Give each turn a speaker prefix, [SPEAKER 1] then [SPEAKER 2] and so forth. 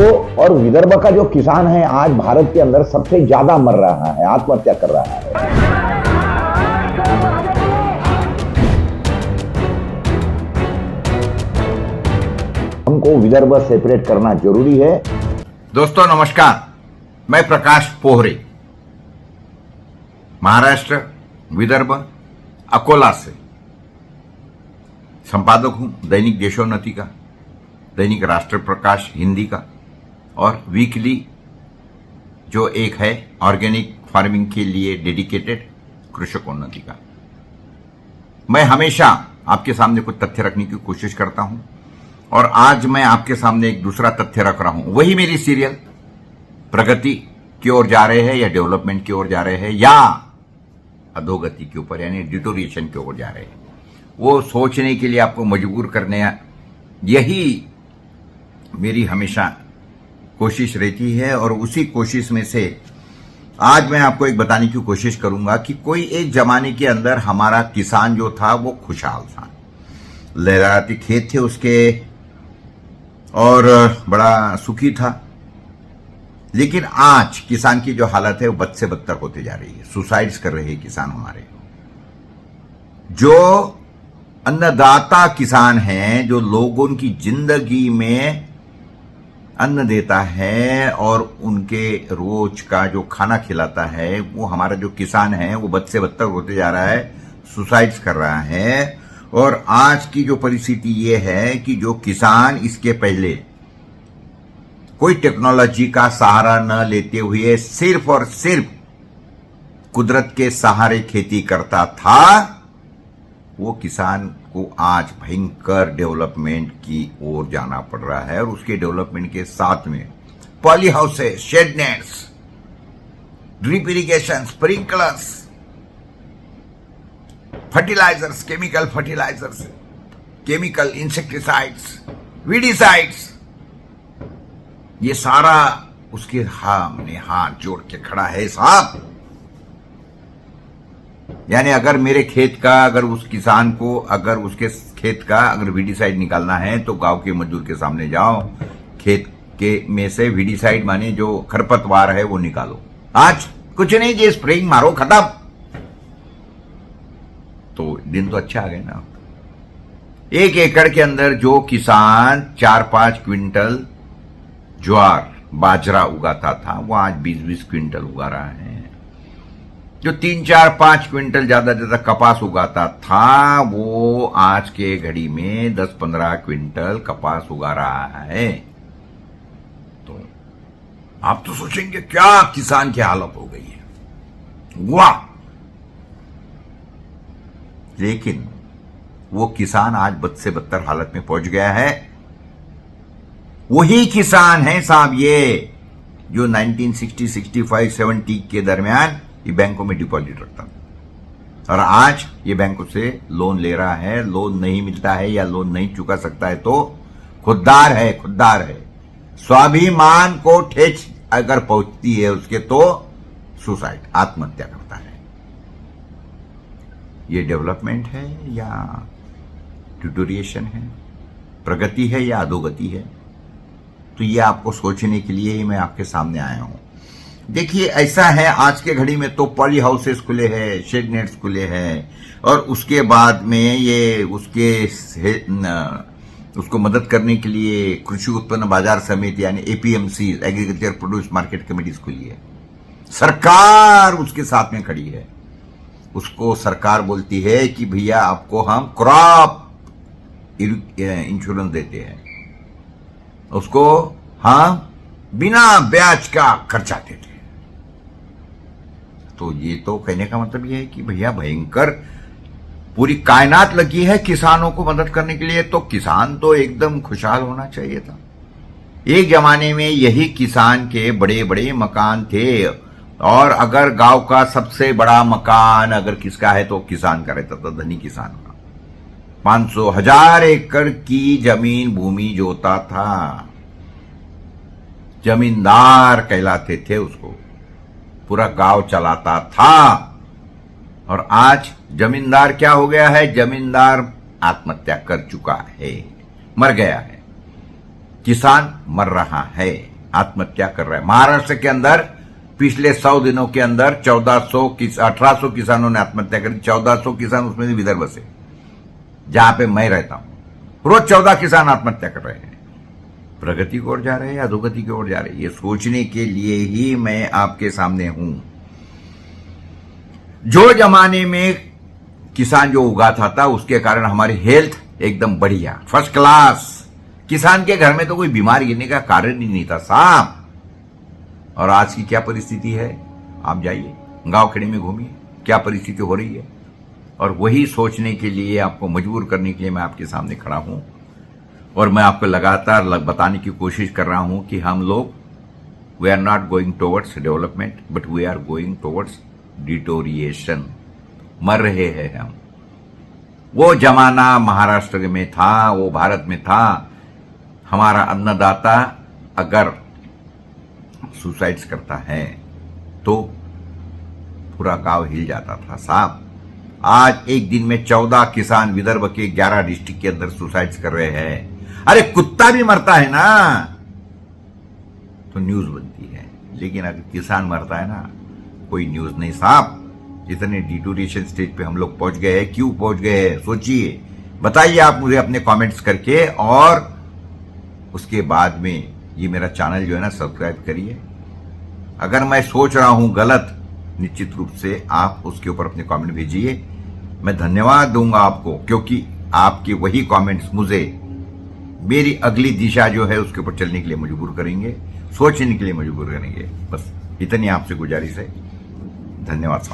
[SPEAKER 1] और विदर्भ का जो किसान है आज भारत के अंदर सबसे ज्यादा मर रहा है, आत्महत्या कर रहा है। हमको विदर्भ सेपरेट करना जरूरी है।
[SPEAKER 2] दोस्तों नमस्कार, मैं प्रकाश पोहरे महाराष्ट्र विदर्भ अकोला से संपादक हूं दैनिक देशोन्नति का, दैनिक राष्ट्र प्रकाश हिंदी का और वीकली जो एक है ऑर्गेनिक फार्मिंग के लिए डेडिकेटेड कृषकोन्नति का। मैं हमेशा आपके सामने कुछ तथ्य रखने की कोशिश करता हूं और आज मैं आपके सामने एक दूसरा तथ्य रख रहा हूं। वही मेरी सीरियल प्रगति की ओर जा रहे हैं या डेवलपमेंट की ओर जा रहे हैं या अधोगति के ऊपर यानी डिटोरिएशन की ओर जा रहे हैं, वो सोचने के लिए आपको मजबूर करने, यही मेरी हमेशा कोशिश रहती है। और उसी कोशिश में से आज मैं आपको एक बताने की कोशिश करूंगा कि कोई एक जमाने के अंदर हमारा किसान जो था वो खुशहाल था, लहराते खेत थे उसके और बड़ा सुखी था। लेकिन आज किसान की जो हालत है वो बद से बदतर होते जा रही है। सुसाइड्स कर रहे हैं किसान हमारे। जो अन्नदाता किसान हैं, जो लोगों की जिंदगी में अन्न देता है और उनके रोज का जो खाना खिलाता है, वो हमारा जो किसान है वो बद से बदतर होते जा रहा है, सुसाइड्स कर रहा है। और आज की जो परिस्थिति ये है कि जो किसान इसके पहले कोई टेक्नोलॉजी का सहारा न लेते हुए सिर्फ और सिर्फ कुदरत के सहारे खेती करता था, वो किसान को आज भयंकर डेवलपमेंट की ओर जाना पड़ रहा है। और उसके डेवलपमेंट के साथ में poly houses, shade nets, drip irrigation, sprinklers, fertilisers, chemical fertilisers, chemical insecticides, weedicides, ये सारा उसके हमने हाथ जोड़ के खड़ा है साहब। यानी अगर मेरे खेत का, अगर उस किसान को, अगर उसके खेत का अगर वीडिसाइड निकालना है तो गांव के मजदूर के सामने जाओ, खेत के में से वीडिसाइड माने जो खरपतवार है वो निकालो। आज कुछ नहीं जी, स्प्रेइंग मारो, खत्म। तो दिन तो अच्छा आ गए ना। 1 एकड़ के अंदर जो किसान 4-5 क्विंटल ज्वार बाजरा उगाता था, वो आज 20-20 क्विंटल उगा रहा है। जो 3-4-5 क्विंटल ज्यादा कपास उगाता था, वो आज के घड़ी में 10-15 क्विंटल कपास उगा रहा है। तो आप तो सोचेंगे क्या किसान की हालत हो गई है, वाह। लेकिन वो किसान आज बद से बदतर हालत में पहुंच गया है। वही किसान है साहब ये जो 1960, 65, 70 के दरमियान ये बैंकों में डिपॉजिट रखता था और आज ये बैंकों से लोन ले रहा है। लोन नहीं मिलता है या लोन नहीं चुका सकता है तो खुददार है, खुददार है। स्वाभिमान को ठेस अगर पहुंचती है उसके तो सुसाइड, आत्महत्या करता है। ये डेवलपमेंट है या डिटोरिएशन है, प्रगति है या अधोगति है? तो ये आपको सोचने के लिए ही मैं आपके सामने आया हूं। देखिए ऐसा है, आज के घड़ी में तो पॉली हाउसेस खुले हैं, शेड नेट्स खुले हैं और उसके बाद में ये उसको मदद करने के लिए कृषि उत्पन्न बाजार समिति यानी APMC, agriculture produce market committees खुली है। सरकार उसके साथ में खड़ी है। उसको सरकार बोलती है कि भैया आपको हम क्रॉप इंश्योरेंस देते हैं, उसको हम बिना ब्याज का खर्चा देते हैं। तो ये तो कहने का मतलब ये है कि भैया भयंकर पूरी कायनात लगी है किसानों को मदद करने के लिए। तो किसान तो एकदम खुशहाल होना चाहिए था। एक जमाने में यही किसान के बड़े बड़े मकान थे और अगर गांव का सबसे बड़ा मकान अगर किसका है तो किसान का रहता था, धनी किसान का। 500,000 एकड़ की जमीन भूमि जोता था, जमींदार कहलाते थे उसको, पूरा गांव चलाता था। और आज जमींदार क्या हो गया है? जमींदार आत्महत्या कर चुका है, मर गया है। किसान मर रहा है। आत्महत्या कर रहा है। महाराष्ट्र के अंदर पिछले 100 दिनों के अंदर 1800 किसानों ने आत्महत्या करी। 1400 किसान उसमें भी विदर्भ से, जहां पे मैं रहता हूं। रोज 14 किसान आत्महत्या कर रहे हैं। प्रगति की ओर जा रहे हैं या अधोगति की ओर जा रहे हैं, ये सोचने के लिए ही मैं आपके सामने हूं। जो जमाने में किसान जो उगाता था उसके कारण हमारी हेल्थ एकदम बढ़िया, फर्स्ट क्लास। किसान के घर में तो कोई बीमार गिरने का कारण ही नहीं था साहब। और आज की क्या परिस्थिति है, आप जाइए गांव खेड़े में घूमिए, क्या परिस्थिति हो रही है। और वही सोचने के लिए, आपको मजबूर करने के लिए मैं आपके सामने खड़ा हूं। और मैं आपको लगातार बताने की कोशिश कर रहा हूं कि हम लोग we are not going towards development, but we are going towards deterioration. मर रहे हैं हम। वो जमाना महाराष्ट्र में था, वो भारत में था। हमारा अन्नदाता अगर सुसाइड्स करता है तो पूरा गांव हिल जाता था साहब। आज एक दिन में 14 किसान विदर्भ के 11 डिस्ट्रिक्ट के अंदर सुसाइड्स कर रहे हैं। अरे कुत्ता भी मरता है ना तो न्यूज बनती है, लेकिन अगर किसान मरता है ना कोई न्यूज नहीं साहब। इतने डिटोरिएशन स्टेज पे हम लोग पहुंच गए हैं। क्यों पहुंच गए हैं सोचिए, बताइए आप मुझे अपने कमेंट्स करके। और उसके बाद में ये मेरा चैनल जो है ना सब्सक्राइब करिए। अगर मैं सोच रहा हूं गलत, निश्चित रूप से आप उसके ऊपर अपने कमेंट भेजिए। मैं धन्यवाद दूंगा आपको, क्योंकि आपके वही कमेंट्स मुझे मेरी अगली दिशा जो है उसके ऊपर चलने के लिए मजबूर करेंगे, सोचने के लिए मजबूर करेंगे। बस इतनी आपसे गुजारिश है। धन्यवाद साहब।